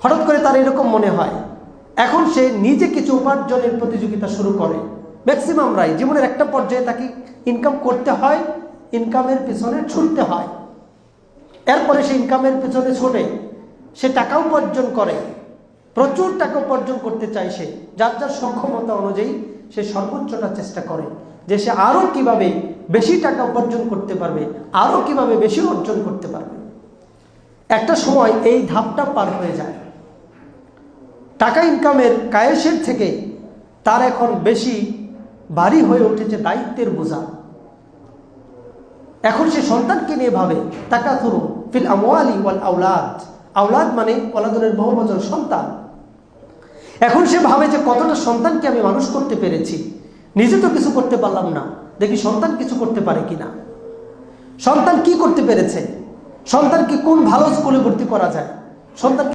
হঠাৎ করে তার এরকম মনে হয়, এখন সে নিজে কিছু উপার্জনের প্রতিযোগিতা শুরু করে। ম্যাক্সিমামরাই জীবনের একটা পর্যায়ে তাকে ইনকাম করতে হয়, ইনকামের পিছনে ছুটতে হয়। এরপরে সে ইনকামের পিছনে ছোটে, সে টাকা উপার্জন করে, প্রচুর টাকা উপার্জন করতে চায়। সে যার যার সক্ষমতা অনুযায়ী সে সর্বোচ্চটা চেষ্টা করে যে সে আরও কিভাবে বেশি টাকা উপার্জন করতে পারবে, আরও কিভাবে বেশি অর্জন করতে পারবে। একটা সময় এই ধাপটা পার হয়ে যায়। টাকা ইনকামের কায়েসের থেকে তার এখন বেশি ভারী হয়ে উঠেছে দায়িত্বের বোঝা। এখন সে সন্তানকে নিয়ে ভাবে, তাকাসুরু ফিল আমওয়ালি ওয়াল আওলাদ। আওলাদ মানে ওলাদনের বহুবচন, সন্তান। এখন সে ভাবে যে কতটা সন্তানকে আমি মানুষ করতে পেরেছি, নিজে তো কিছু করতে পারলাম না, দেখি সন্তান কিছু করতে পারে কিনা। সন্তান কি করতে পেরেছে, সন্তানকে কোন ভালো স্কুলে ভর্তি করা যায়, সন্তান